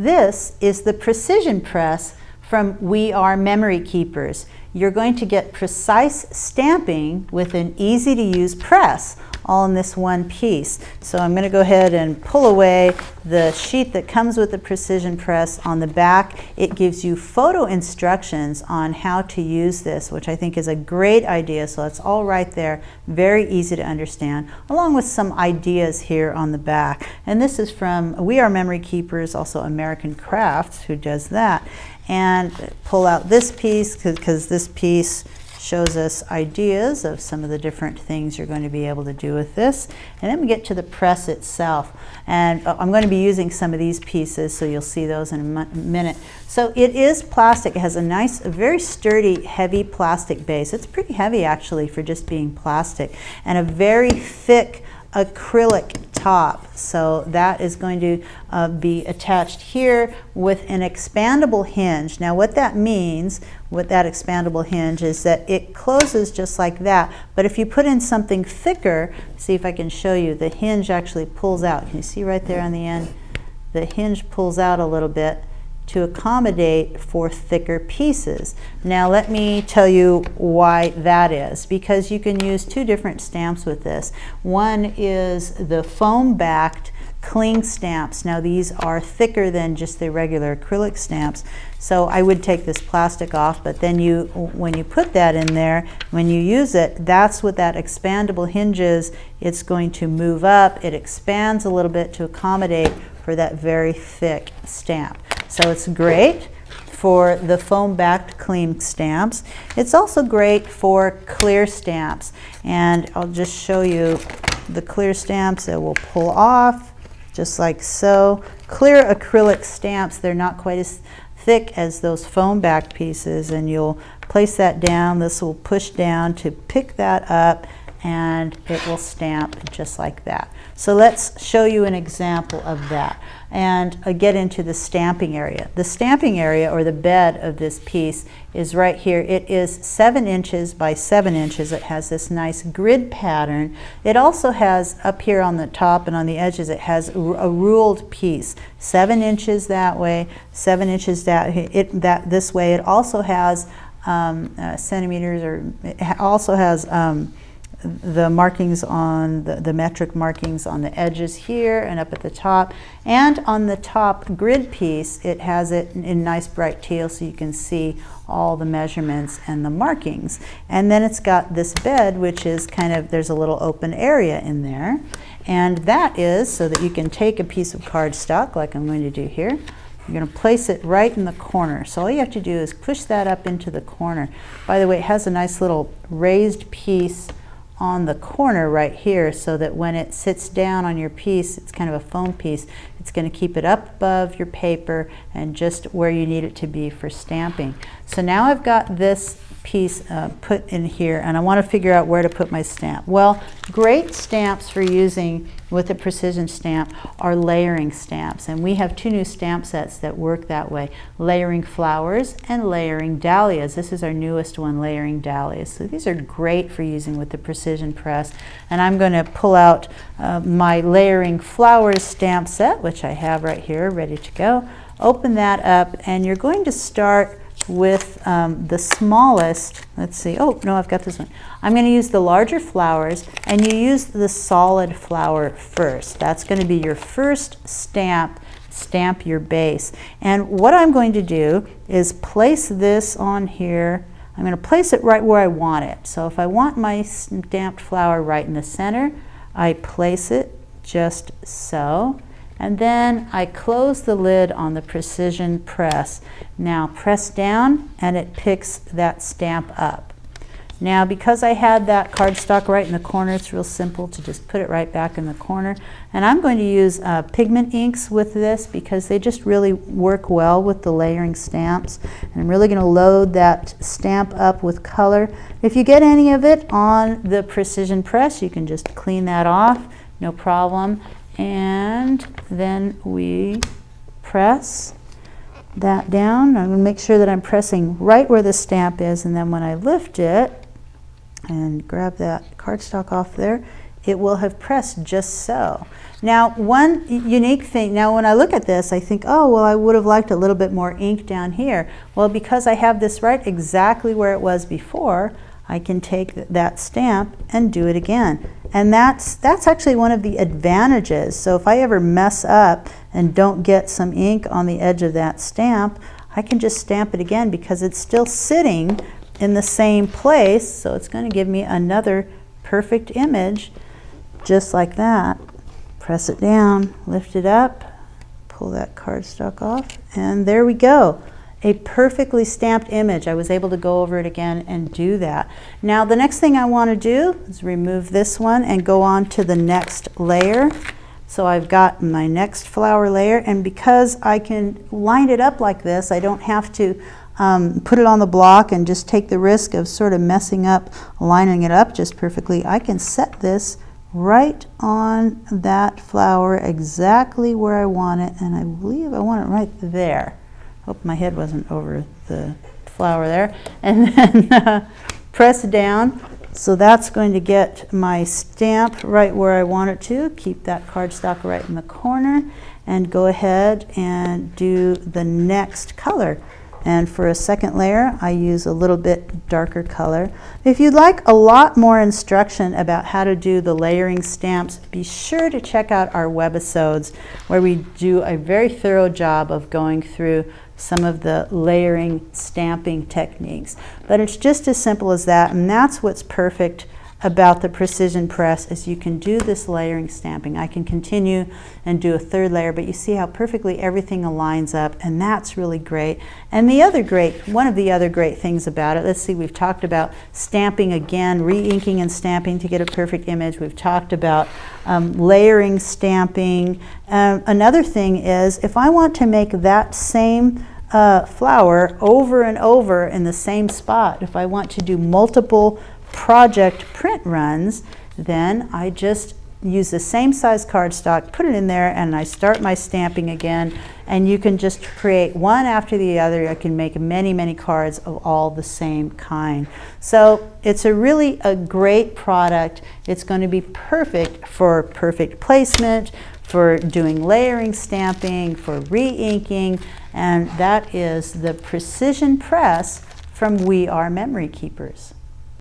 This is the precision press from We Are Memory Keepers. You're going to get precise stamping with an easy-to-use press, all in this one piece. So I'm going to go ahead and pull away the sheet that comes with the precision press. On the back, it gives you photo instructions on how to use this, which I think is a great idea. So it's all right there, very easy to understand, along with some ideas here on the back. And this is from We Are Memory Keepers, also American Crafts, who does that. And pull out this piece, because this piece shows us ideas of some of the different things you're going to be able to do with this. And then we get to the press itself. And I'm going to be using some of these pieces, so you'll see those in a minute. So it is plastic. It has a nice, very sturdy, heavy plastic base. It's pretty heavy, actually, for just being plastic. And a very thick acrylic top. So that is going to be attached here with an expandable hinge. Now what that means with that expandable hinge is that it closes just like that, but if you put in something thicker, see if I can show you, the hinge actually pulls out. Can you see right there on the end? The hinge pulls out a little bit to accommodate for thicker pieces. Now let me tell you why that is, because you can use two different stamps with this. One is the foam backed cling stamps. Now these are thicker than just the regular acrylic stamps, so I would take this plastic off, but then when you put that in there, when you use it, that's what that expandable hinge is. It's going to move up, it expands a little bit to accommodate for that very thick stamp. So it's great for the foam backed cling stamps. It's also great for clear stamps, and I'll just show you the clear stamps that will pull off just like so. Clear acrylic stamps, they're not quite as thick as those foam backed pieces, and you'll place that down. This will push down to pick that up, and it will stamp just like that. So let's show you an example of that and get into the stamping area. The stamping area, or the bed of this piece, is right here. It is 7 inches by 7 inches. It has this nice grid pattern. It also has, up here on the top and on the edges, it has a ruled piece. 7 inches that way, 7 inches this way. It also has centimeters, or it also has the markings on the metric markings on the edges here and up at the top, and on the top grid piece it has it in nice bright teal, so you can see all the measurements and the markings. And then it's got this bed, which is kind of, there's a little open area in there, and that is so that you can take a piece of cardstock like I'm going to do here. You're going to place it right in the corner. So all you have to do is push that up into the corner. By the way, it has a nice little raised piece on the corner right here, so that when it sits down on your piece, it's kind of a foam piece, it's going to keep it up above your paper and just where you need it to be for stamping. So now I've got this piece put in here, and I want to figure out where to put my stamp. Well, great stamps for using with a precision stamp are layering stamps, and we have 2 new stamp sets that work that way: layering flowers and layering dahlias. This is our newest one, layering dahlias. So these are great for using with the precision press, and I'm going to pull out my layering flowers stamp set, which I have right here ready to go. Open that up, and you're going to start with the smallest. Let's see, oh no, I've got this one. I'm going to use the larger flowers, and you use the solid flower first. That's going to be your first stamp your base. And what I'm going to do is place this on here. I'm going to place it right where I want it. So if I want my stamped flower right in the center, I place it just so. And then I close the lid on the precision press. Now press down, and it picks that stamp up. Now because I had that cardstock right in the corner, it's real simple to just put it right back in the corner. And I'm going to use pigment inks with this, because they just really work well with the layering stamps. And I'm really going to load that stamp up with color. If you get any of it on the precision press, you can just clean that off, no problem. And then we press that down. I'm going to make sure that I'm pressing right where the stamp is, and then when I lift it and grab that cardstock off there, it will have pressed just so. Now, one unique thing, now when I look at this, I think, oh, well, I would have liked a little bit more ink down here. Well, because I have this right exactly where it was before, I can take that stamp and do it again. And that's actually one of the advantages. So if I ever mess up and don't get some ink on the edge of that stamp, I can just stamp it again because it's still sitting in the same place. So it's going to give me another perfect image just like that. Press it down, lift it up, pull that cardstock off, and there we go. A perfectly stamped image. I was able to go over it again and do that. Now the next thing I want to do is remove this one and go on to the next layer. So I've got my next flower layer, and because I can line it up like this, I don't have to put it on the block and just take the risk of sort of messing up, lining it up just perfectly. I can set this right on that flower exactly where I want it, and I believe I want it right there. Hope my head wasn't over the flower there. And then press down. So that's going to get my stamp right where I want it to. Keep that cardstock right in the corner and go ahead and do the next color. And for a second layer, I use a little bit darker color. If you'd like a lot more instruction about how to do the layering stamps, be sure to check out our webisodes where we do a very thorough job of going through some of the layering stamping techniques. But it's just as simple as that, and that's what's perfect about the precision press is you can do this layering stamping. I can continue and do a third layer, but you see how perfectly everything aligns up, and that's really great. And one of the other great things about it, let's see, we've talked about stamping again, re-inking and stamping to get a perfect image. We've talked about layering stamping. Another thing is if I want to make that same flower over and over in the same spot, if I want to do multiple project print runs, then I just use the same size cardstock, put it in there, and I start my stamping again, and you can just create one after the other. I can make many, many cards of all the same kind. So it's really a great product. It's going to be perfect for perfect placement, for doing layering stamping, for re-inking, and that is the Precision Press from We Are Memory Keepers.